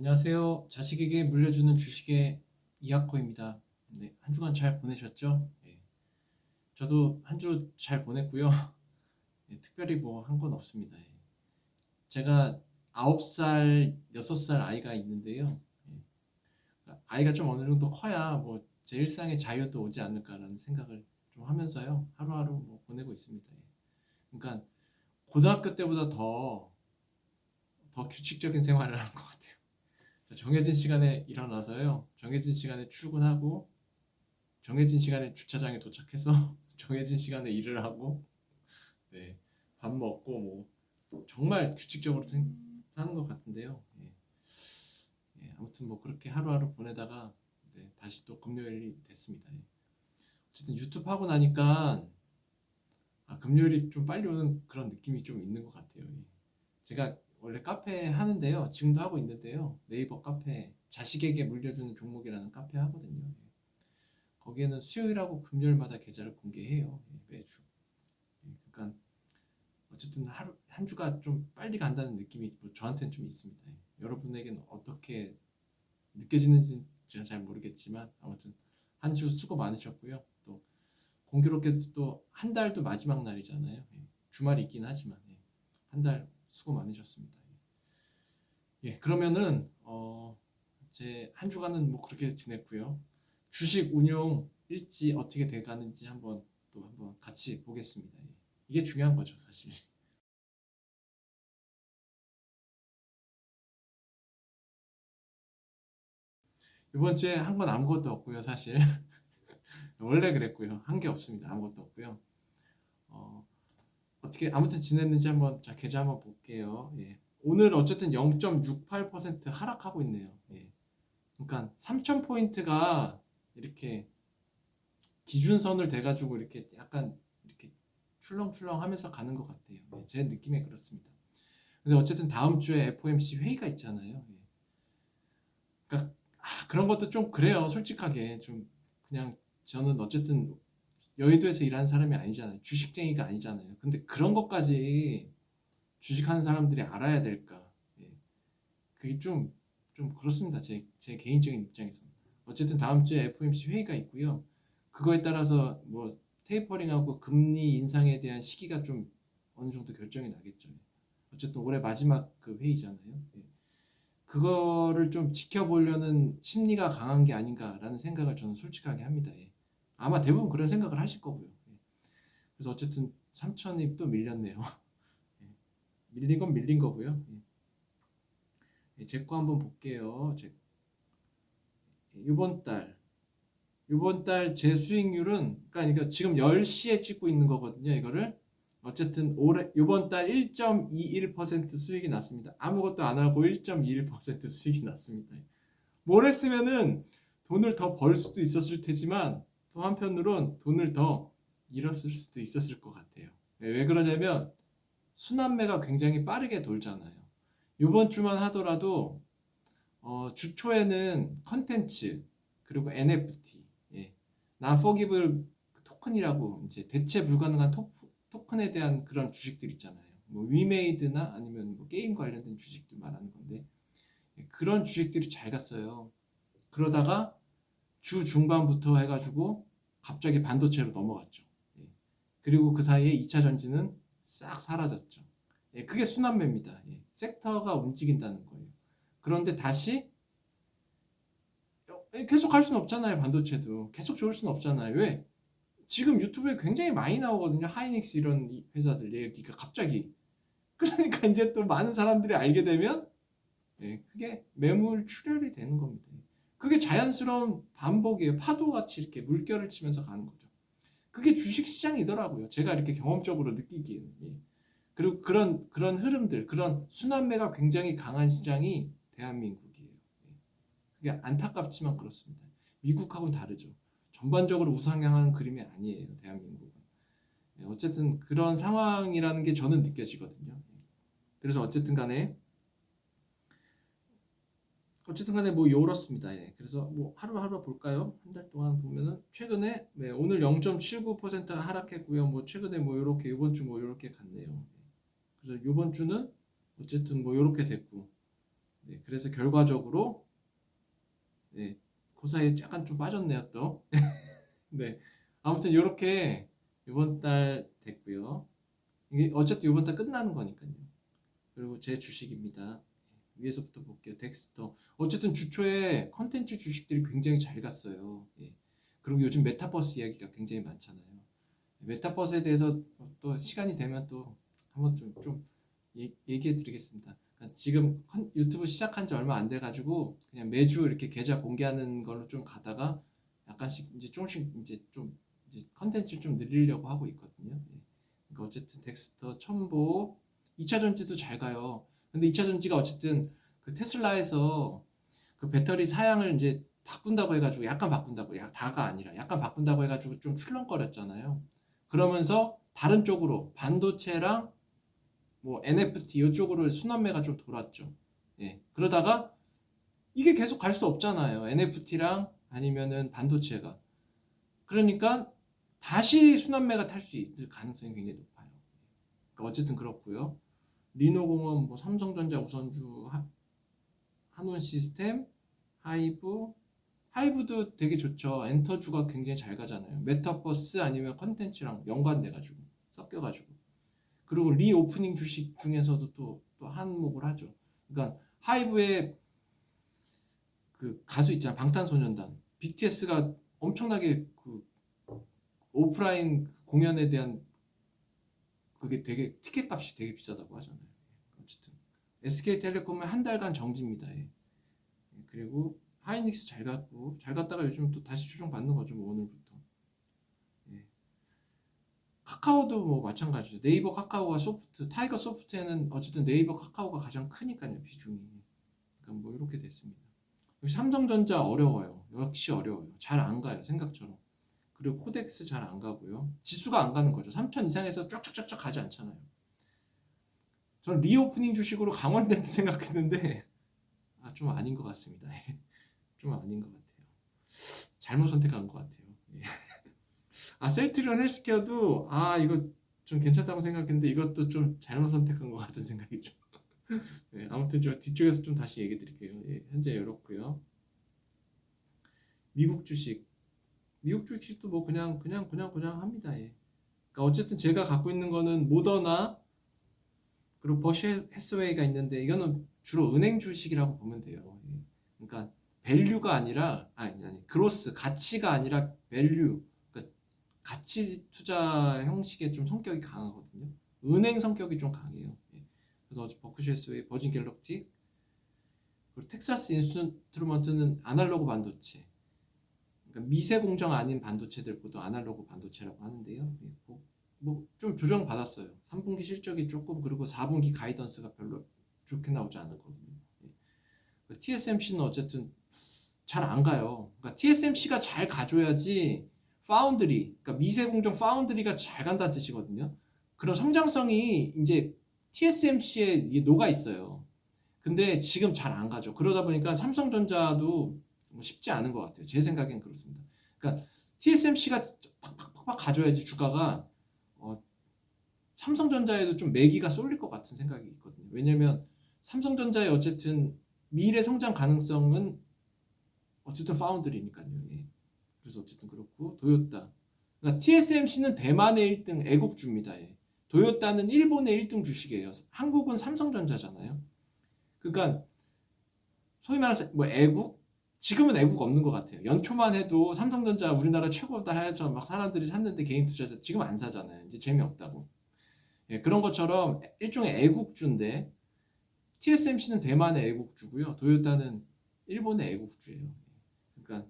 안녕하세요. 자식에게 물려주는 주식의 이학호입니다. 네, 한 주간 잘 보내셨죠? 네, 저도 한 주 잘 보냈고요. 네, 특별히 뭐 한 건 없습니다. 제가 9살, 6살 아이가 있는데요. 아이가 좀 어느 정도 커야 뭐 제 일상의 자유도 오지 않을까라는 생각을 좀 하면서요. 하루하루 뭐 보내고 있습니다. 그러니까 고등학교 때보다 더 규칙적인 생활을 하는 것 같아요. 정해진 시간에 일어나서요. 정해진 시간에 출근하고 정해진 시간에 주차장에 도착해서 정해진 시간에 일을 하고 네, 밥 먹고 뭐 정말 규칙적으로 사는 것 같은데요. 아무튼 뭐 그렇게 하루하루 보내다가 다시 또 금요일이 됐습니다. 어쨌든 유튜브 하고 나니까 금요일이 좀 빨리 오는 그런 느낌이 좀 있는 것 같아요. 제가 원래 카페 하는데요. 지금도 하고 있는데요. 네이버 카페 자식에게 물려주는 종목이라는 카페 하거든요. 거기에는 수요일하고 금요일마다 계좌를 공개해요. 매주. 그러니까 어쨌든 하루 한 주가 좀 빨리 간다는 느낌이 뭐 저한테는 좀 있습니다. 여러분에게는 어떻게 느껴지는지 제가 잘 모르겠지만 아무튼 한 주 수고 많으셨고요. 또 공교롭게도 또 한 달도 마지막 날이잖아요. 주말이 있긴 하지만 한 달 수고 많으셨습니다. 그러면은 제 한 주간은 뭐 그렇게 지냈고요. 주식 운용 일지 어떻게 돼가는지 한번 같이 보겠습니다. 이게 중요한 거죠, 사실. 이번 주에 한 건 아무것도 없고요, 사실. 원래 그랬고요. 한 게 없습니다. 아무것도 없고요. 어떻게 아무튼 지냈는지 한번 자 계좌 한번 볼게요. 오늘 어쨌든 0.68% 하락하고 있네요. 그러니까 3,000포인트가 이렇게 기준선을 대가지고 이렇게 약간 이렇게 출렁출렁 하면서 가는 것 같아요. 제 느낌에 그렇습니다. 근데 어쨌든 다음 주에 FOMC 회의가 있잖아요. 그러니까 그런 것도 좀 그래요. 솔직하게 좀 그냥 저는 어쨌든 여의도에서 일하는 사람이 아니잖아요. 주식쟁이가 아니잖아요. 근데 그런 것까지 주식하는 사람들이 알아야 될까? 그게 좀 그렇습니다. 제 개인적인 입장에서. 어쨌든 다음 주에 FOMC 회의가 있고요. 그거에 따라서 뭐 테이퍼링하고 금리 인상에 대한 시기가 좀 어느 정도 결정이 나겠죠. 어쨌든 올해 마지막 그 회의잖아요. 그거를 좀 지켜보려는 심리가 강한 게 아닌가라는 생각을 저는 솔직하게 합니다. 아마 대부분 그런 생각을 하실 거고요. 그래서 어쨌든 3천이 또 밀렸네요. 밀린 건 밀린 거고요. 제 거 한번 볼게요. 이번 달 이번 달 제 수익률은 그러니까 지금 10시에 찍고 있는 거거든요. 이거를 어쨌든 올해 이번 달 1.21% 수익이 났습니다. 아무것도 안 하고 1.21% 수익이 났습니다. 뭘 했으면은 돈을 더 벌 수도 있었을 테지만 또 한편으론 돈을 더 잃었을 수도 있었을 것 같아요. 왜 그러냐면 순환매가 굉장히 빠르게 돌잖아요. 이번 주만 하더라도 주 초에는 컨텐츠 그리고 NFT, 난포기블 토큰이라고 이제 대체 불가능한 토큰에 대한 그런 주식들 있잖아요. 뭐 위메이드나 아니면 뭐 게임 관련된 주식들 말하는 건데 그런 주식들이 잘 갔어요. 그러다가 주 중반부터 해가지고 갑자기 반도체로 넘어갔죠. 그리고 그 사이에 2차 전지는 싹 사라졌죠. 그게 순환매입니다. 섹터가 움직인다는 거예요. 그런데 다시 계속 할 수는 없잖아요. 반도체도 계속 좋을 수는 없잖아요. 왜? 지금 유튜브에 굉장히 많이 나오거든요. 하이닉스 이런 회사들 얘기가 갑자기. 그러니까 이제 또 많은 사람들이 알게 되면 그게 매물 출혈이 되는 겁니다. 그게 자연스러운 반복이에요. 파도같이 이렇게 물결을 치면서 가는 거죠. 그게 주식시장이더라고요. 제가 이렇게 경험적으로 느끼기에는. 그리고 그런 흐름들, 그런 순환매가 굉장히 강한 시장이 대한민국이에요. 그게 안타깝지만 그렇습니다. 미국하고는 다르죠. 전반적으로 우상향하는 그림이 아니에요. 대한민국은. 어쨌든 그런 상황이라는 게 저는 느껴지거든요. 그래서 어쨌든 간에 뭐 요렇습니다. 그래서 뭐 하루하루 볼까요? 한 달 동안 보면은 최근에 오늘 0.79% 하락했고요. 뭐 최근에 뭐 요렇게 이번 주 뭐 요렇게 갔네요. 그래서 이번 주는 어쨌든 뭐 요렇게 됐고 네, 그래서 결과적으로 네, 그 사이에 약간 좀 빠졌네요 또. 네, 아무튼 이렇게 이번 달 됐고요. 이게 어쨌든 이번 달 끝나는 거니까요. 그리고 제 주식입니다. 위에서부터 볼게요. 덱스터. 어쨌든 주초에 컨텐츠 주식들이 굉장히 잘 갔어요. 예. 그리고 요즘 메타버스 이야기가 굉장히 많잖아요. 메타버스에 대해서 또 시간이 되면 또 한번 좀 얘기해 드리겠습니다. 그러니까 지금 유튜브 시작한 지 얼마 안 돼 가지고 그냥 매주 이렇게 계좌 공개하는 걸로 좀 가다가 약간씩 이제 조금씩 이제 좀 이제 컨텐츠를 좀 늘리려고 하고 있거든요. 예. 그러니까 어쨌든 덱스터, 첨보, 2차 전지도 잘 가요. 근데 2차 전지가 어쨌든 그 테슬라에서 그 배터리 사양을 이제 바꾼다고 해가지고 약간 바꾼다고 다가 아니라 약간 바꾼다고 해가지고 좀 출렁거렸잖아요. 그러면서 다른 쪽으로 반도체랑 뭐 NFT 이쪽으로 순환매가 좀 돌았죠. 예. 그러다가 이게 계속 갈 수 없잖아요. NFT랑 아니면은 반도체가. 그러니까 다시 순환매가 탈 수 있을 가능성이 굉장히 높아요. 그러니까 어쨌든 그렇고요. 리노공업, 뭐 삼성전자, 우선주, 한원 시스템, 하이브도 되게 좋죠. 엔터주가 굉장히 잘 가잖아요. 메타버스 아니면 컨텐츠랑 연관돼가지고 섞여가지고. 그리고 리오프닝 주식 중에서도 또 한몫을 하죠. 그러니까 하이브의 그 가수 있잖아, 방탄소년단. BTS가 엄청나게 그 오프라인 공연에 대한 그게 되게 티켓 값이 되게 비싸다고 하잖아요. 어쨌든 SK텔레콤은 한 달간 정지입니다. 예. 그리고 하이닉스 잘 갔고 잘 갔다가 요즘 또 다시 조정 받는 거죠. 뭐 오늘부터. 예. 카카오도 뭐 마찬가지죠. 네이버 카카오가 소프트, 타이거 소프트에는 어쨌든 네이버 카카오가 가장 크니까요, 비중이. 그러니까 뭐 이렇게 됐습니다. 삼성전자 어려워요. 역시 어려워요. 잘 안 가요, 생각처럼. 그리고 코덱스 잘 안 가고요. 지수가 안 가는 거죠. 3천 이상에서 쫙쫙쫙쫙 가지 않잖아요. 저는 리오프닝 주식으로 강원된 생각했는데 좀 아닌 것 같습니다. 좀 아닌 것 같아요. 잘못 선택한 것 같아요. 예. 셀트리온 헬스케어도 이거 좀 괜찮다고 생각했는데 이것도 좀 잘못 선택한 것 같은 생각이 좀. 예, 아무튼 저 뒤쪽에서 좀 다시 얘기 드릴게요. 예, 현재 이렇고요. 미국 주식도 뭐 그냥 합니다. 예. 그러니까 어쨌든 제가 갖고 있는 거는 모더나 그리고 버시 해스웨이가 있는데 이거는 주로 은행 주식이라고 보면 돼요. 예. 그러니까 밸류가 아니라 아니 그로스 가치가 아니라 밸류, 그러니까 가치 투자 형식의 좀 성격이 강하거든요. 은행 성격이 좀 강해요. 예. 그래서 버크셔 해스웨이, 버진 갤럭틱, 그리고 텍사스 인스트루먼트는 아날로그 반도체, 그러니까 미세 공정 아닌 반도체들보다 아날로그 반도체라고 하는데요. 예. 뭐 좀 조정 받았어요. 3분기 실적이 조금, 그리고 4분기 가이던스가 별로 좋게 나오지 않았거든요. 예. TSMC는 어쨌든 잘 안 가요. 그러니까 TSMC가 잘 가줘야지 파운드리, 그러니까 미세 공정 파운드리가 잘 간다는 뜻이거든요. 그런 성장성이 이제 TSMC에 녹아 있어요. 근데 지금 잘 안 가죠. 그러다 보니까 삼성전자도 쉽지 않은 것 같아요. 제 생각엔 그렇습니다. 그러니까 TSMC가 팍팍팍 가져야지 주가가 삼성전자에도 좀 매기가 쏠릴 것 같은 생각이 있거든요. 왜냐면 삼성전자의 어쨌든 미래 성장 가능성은 어쨌든 파운드리니까요. 예. 그래서 어쨌든 그렇고 도요타. 그러니까 TSMC는 대만의 1등 애국주입니다. 예. 도요타는 일본의 1등 주식이에요. 한국은 삼성전자잖아요. 그러니까 소위 말해서 뭐 애국? 지금은 애국 없는 것 같아요. 연초만 해도 삼성전자 우리나라 최고다 해서 막 사람들이 샀는데 개인 투자자 지금 안 사잖아요. 이제 재미없다고. 예, 그런 것처럼 일종의 애국주인데 TSMC는 대만의 애국주고요. 도요타는 일본의 애국주예요. 그러니까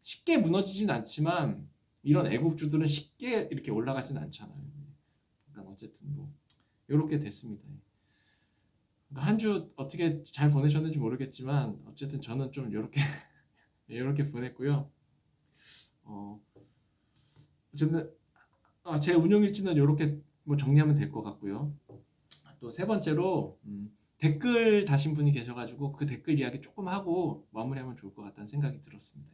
쉽게 무너지진 않지만 이런 애국주들은 쉽게 이렇게 올라가진 않잖아요. 그러니까 어쨌든 뭐 이렇게 됐습니다. 그러니까 한 주 어떻게 잘 보내셨는지 모르겠지만 어쨌든 저는 좀 이렇게 이렇게 보냈고요. 어쨌든 제 운영일지는 이렇게 뭐 정리하면 될 것 같고요. 또 세 번째로 댓글 다신 분이 계셔가지고 그 댓글 이야기 조금 하고 마무리하면 좋을 것 같다는 생각이 들었습니다.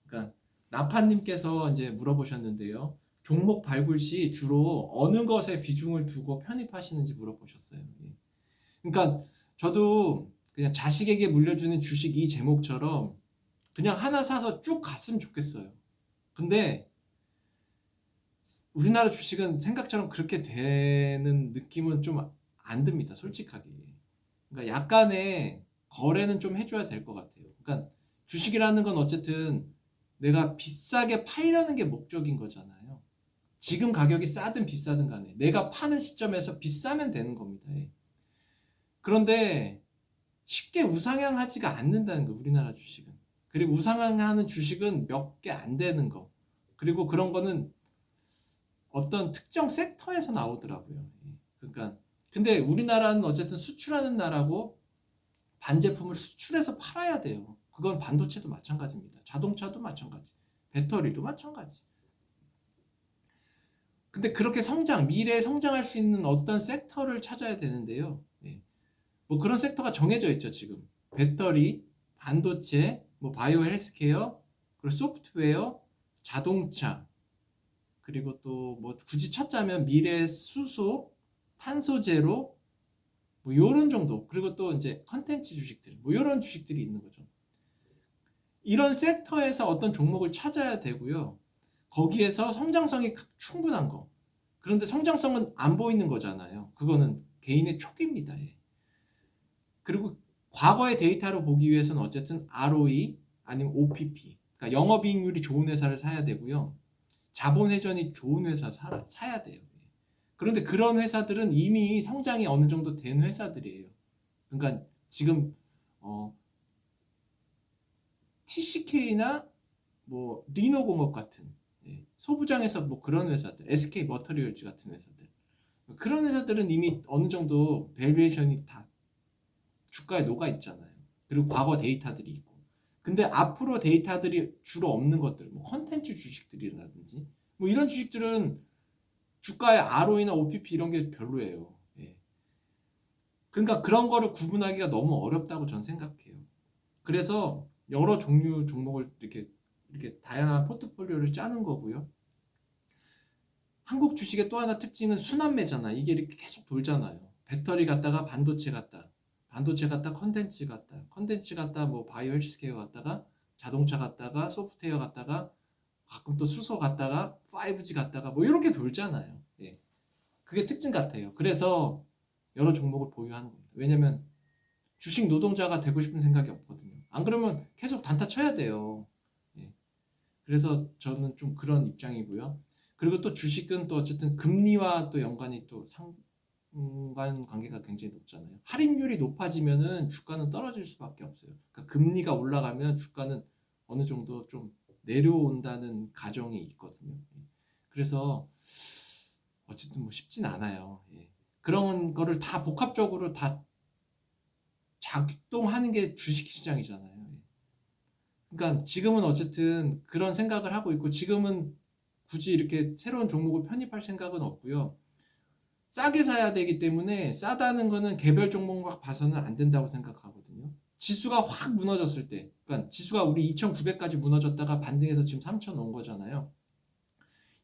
그러니까 나파님께서 이제 물어보셨는데요. 종목 발굴 시 주로 어느 것에 비중을 두고 편입하시는지 물어보셨어요. 그러니까 저도 그냥 자식에게 물려주는 주식 이 제목처럼 그냥 하나 사서 쭉 갔으면 좋겠어요. 근데 우리나라 주식은 생각처럼 그렇게 되는 느낌은 좀 안 듭니다. 솔직하게. 그러니까 약간의 거래는 좀 해줘야 될 것 같아요. 그러니까 주식이라는 건 어쨌든 내가 비싸게 팔려는 게 목적인 거잖아요. 지금 가격이 싸든 비싸든 간에 내가 파는 시점에서 비싸면 되는 겁니다. 예. 그런데 쉽게 우상향하지가 않는다는 거, 우리나라 주식은. 그리고 우상향하는 주식은 몇 개 안 되는 거. 그리고 그런 거는 어떤 특정 섹터에서 나오더라고요. 예. 그러니까 근데 우리나라는 어쨌든 수출하는 나라고 반제품을 수출해서 팔아야 돼요. 그건 반도체도 마찬가지입니다. 자동차도 마찬가지. 배터리도 마찬가지. 근데 그렇게 미래에 성장할 수 있는 어떤 섹터를 찾아야 되는데요. 예. 뭐 그런 섹터가 정해져 있죠, 지금. 배터리, 반도체, 뭐 바이오 헬스케어, 그리고 소프트웨어, 자동차, 그리고 또 뭐 굳이 찾자면 미래 수소, 탄소 제로, 뭐 요런 정도. 그리고 또 이제 컨텐츠 주식들, 뭐 요런 주식들이 있는 거죠. 이런 섹터에서 어떤 종목을 찾아야 되고요. 거기에서 성장성이 충분한 거. 그런데 성장성은 안 보이는 거잖아요. 그거는 개인의 촉입니다. 예. 그리고 과거의 데이터로 보기 위해서는 어쨌든 ROE 아니면 OPP, 그러니까 영업이익률이 좋은 회사를 사야 되고요. 자본 회전이 좋은 회사 사야 돼요. 그런데 그런 회사들은 이미 성장이 어느 정도 된 회사들이에요. 그러니까 지금 TCK나 뭐 리노공업 같은 소부장에서 뭐 그런 회사들, SK 머터리얼즈 같은 회사들, 그런 회사들은 이미 어느 정도 밸류에이션이 다 주가에 녹아 있잖아요. 그리고 과거 데이터들이 있고. 근데 앞으로 데이터들이 주로 없는 것들, 뭐 컨텐츠 주식들이라든지 뭐 이런 주식들은 주가의 ROE나 OPP 이런 게 별로예요. 예. 그러니까 그런 거를 구분하기가 너무 어렵다고 전 생각해요. 그래서 여러 종류 종목을 이렇게 다양한 포트폴리오를 짜는 거고요. 한국 주식의 또 하나 특징은 순환매잖아. 이게 이렇게 계속 돌잖아요. 배터리 갔다가 반도체 갔다, 반도체 갔다 컨텐츠 갔다, 컨텐츠 갔다 뭐 바이오 헬스케어 갔다가 자동차 갔다가 소프트웨어 갔다가 가끔 또 수소 갔다가 5G 갔다가 뭐 이렇게 돌잖아요. 예. 그게 특징 같아요. 그래서 여러 종목을 보유하는 겁니다. 왜냐면 주식 노동자가 되고 싶은 생각이 없거든요. 안 그러면 계속 단타 쳐야 돼요. 예. 그래서 저는 좀 그런 입장이고요. 그리고 또 주식은 또 어쨌든 금리와 또 연관이 또 상관 관계가 굉장히 높잖아요. 할인율이 높아지면은 주가는 떨어질 수밖에 없어요. 그러니까 금리가 올라가면 주가는 어느 정도 좀 내려온다는 가정이 있거든요. 그래서 어쨌든 뭐 쉽진 않아요. 예. 그런 거를 다 복합적으로 다 작동하는 게 주식시장이잖아요. 예. 그러니까 지금은 어쨌든 그런 생각을 하고 있고 지금은 굳이 이렇게 새로운 종목을 편입할 생각은 없고요. 싸게 사야 되기 때문에 싸다는 거는 개별 종목만 봐서는 안 된다고 생각하거든요. 지수가 확 무너졌을 때, 그러니까 지수가 우리 2,900까지 무너졌다가 반등해서 지금 3,000 온 거잖아요.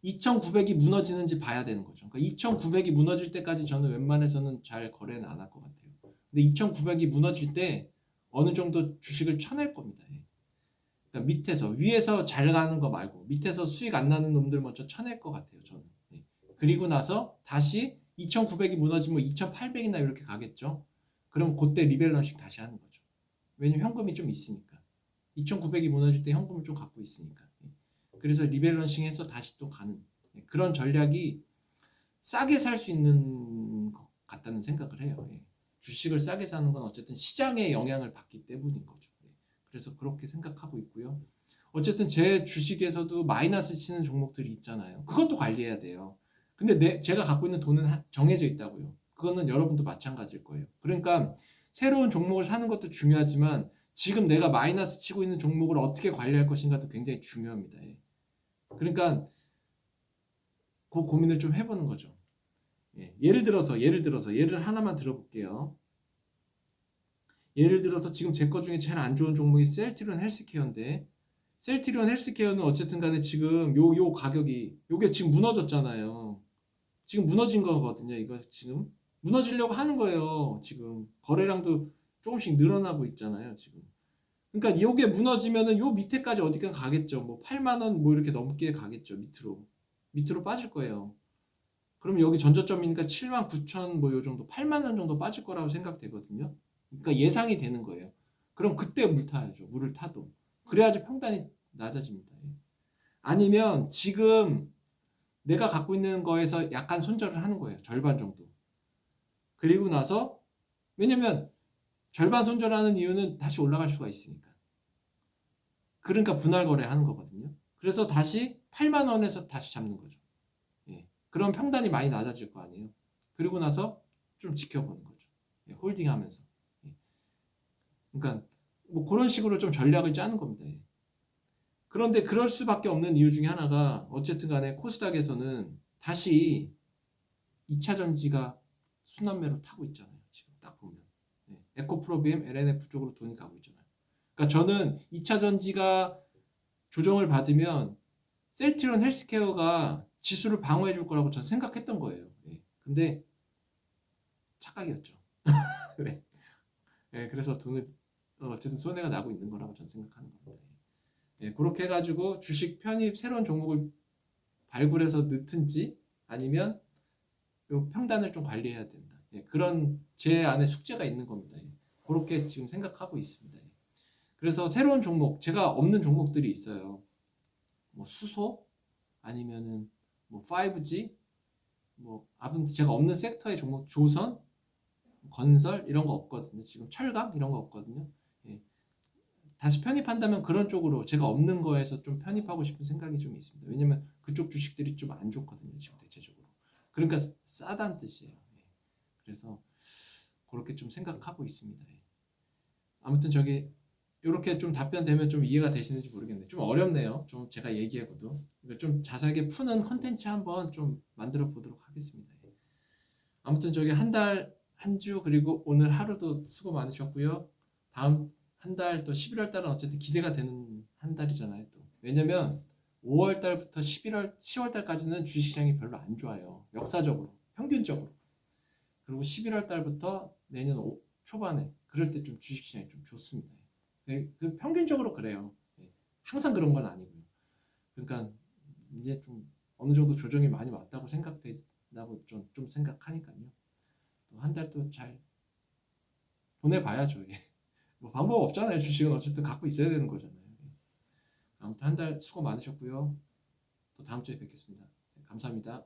2,900이 무너지는지 봐야 되는 거죠. 그러니까 2,900이 무너질 때까지 저는 웬만해서는 잘 거래는 안 할 것 같아요. 근데 2,900이 무너질 때 어느 정도 주식을 쳐낼 겁니다. 그러니까 밑에서, 위에서 잘 가는 거 말고 밑에서 수익 안 나는 놈들 먼저 쳐낼 것 같아요. 저는. 그리고 나서 다시 2,900이 무너지면 2,800이나 이렇게 가겠죠. 그럼 그때 리밸런싱 다시 하는 거죠. 왜냐면 현금이 좀 있으니까. 2,900이 무너질 때 현금을 좀 갖고 있으니까. 그래서 리밸런싱 해서 다시 또 가는 그런 전략이 싸게 살 수 있는 것 같다는 생각을 해요. 주식을 싸게 사는 건 어쨌든 시장의 영향을 받기 때문인 거죠. 그래서 그렇게 생각하고 있고요. 어쨌든 제 주식에서도 마이너스 치는 종목들이 있잖아요. 그것도 관리해야 돼요. 근데 제가 갖고 있는 돈은 정해져 있다고요. 그거는 여러분도 마찬가지일 거예요. 그러니까 새로운 종목을 사는 것도 중요하지만 지금 내가 마이너스 치고 있는 종목을 어떻게 관리할 것인가도 굉장히 중요합니다. 그러니까 그 고민을 좀 해보는 거죠. 예를 들어서 예를 하나만 들어볼게요. 예를 들어서 지금 제 거 중에 제일 안 좋은 종목이 셀트리온 헬스케어인데 셀트리온 헬스케어는 어쨌든 간에 지금 요 가격이 요게 지금 무너졌잖아요. 지금 무너진 거거든요. 이거 지금 무너지려고 하는 거예요. 지금 거래량도 조금씩 늘어나고 있잖아요, 지금. 그러니까 이게 무너지면은 요 밑에까지 어디가 가겠죠. 뭐 8만 원 뭐 이렇게 넘게 가겠죠. 밑으로 빠질 거예요. 그럼 여기 전저점이니까 7만 9천 뭐 요 정도 8만 원 정도 빠질 거라고 생각되거든요. 그러니까 예상이 되는 거예요. 그럼 그때 물 타야죠. 물을 타도. 그래야지 평단이 낮아집니다. 예. 아니면 지금 내가 갖고 있는 거에서 약간 손절을 하는 거예요. 절반 정도. 그리고 나서 왜냐면 절반 손절하는 이유는 다시 올라갈 수가 있으니까. 그러니까 분할 거래하는 거거든요. 그래서 다시 8만 원에서 다시 잡는 거죠. 예. 그럼 평단이 많이 낮아질 거 아니에요. 그리고 나서 좀 지켜보는 거죠. 예. 홀딩하면서. 예. 그러니까 뭐 그런 식으로 좀 전략을 짜는 겁니다. 예. 그런데 그럴 수밖에 없는 이유 중에 하나가 어쨌든 간에 코스닥에서는 다시 2차 전지가 순환매로 타고 있잖아요. 지금 딱 보면. 예. 에코프로비엠, LNF 쪽으로 돈이 가고 있잖아요. 그러니까 저는 2차 전지가 조정을 받으면 셀트리온 헬스케어가 지수를 방어해 줄 거라고 저는 생각했던 거예요. 예. 근데 착각이었죠. 네. 예, 그래서 돈을 어쨌든 손해가 나고 있는 거라고 저는 생각하는 겁니다. 예, 그렇게 해가지고 주식 편입 새로운 종목을 발굴해서 넣든지 아니면 요 평단을 좀 관리해야 된다. 예, 그런 제 안에 숙제가 있는 겁니다. 예. 그렇게 지금 생각하고 있습니다. 예. 그래서 새로운 종목, 제가 없는 종목들이 있어요. 뭐 수소 아니면은 뭐 5G 뭐 아무튼 제가 없는 섹터의 종목 조선 건설 이런 거 없거든요. 지금 철강 이런 거 없거든요. 예. 다시 편입한다면 그런 쪽으로 제가 없는 거에서 좀 편입하고 싶은 생각이 좀 있습니다. 왜냐면 그쪽 주식들이 좀 안 좋거든요. 지금 대체적으로. 그러니까 싸다는 뜻이에요. 예. 그래서 그렇게 좀 생각하고 있습니다. 예. 아무튼 저기 이렇게 좀 답변되면 좀 이해가 되시는지 모르겠네요. 좀 어렵네요. 좀 제가 얘기하고도 좀 자세하게 푸는 컨텐츠 한번 좀 만들어 보도록 하겠습니다. 예. 아무튼 저기 한 달, 한 주 그리고 오늘 하루도 수고 많으셨고요. 다음 한 달 또 11월 달은 어쨌든 기대가 되는 한 달이잖아요. 또 왜냐면 5월 달부터 10월 달까지는 주식시장이 별로 안 좋아요. 역사적으로 평균적으로. 그리고 11월 달부터 내년 초반에 그럴 때 좀 주식시장이 좀 좋습니다. 그 평균적으로 그래요. 예. 항상 그런 건 아니고요. 그러니까 이제 좀 어느 정도 조정이 많이 왔다고 생각된다고 좀 생각하니까요. 또 한 달 또 잘 보내봐야죠. 예. 뭐 방법 없잖아요. 주식은 어쨌든 갖고 있어야 되는 거잖아요. 예. 아무튼 한 달 수고 많으셨고요. 또 다음 주에 뵙겠습니다. 네, 감사합니다.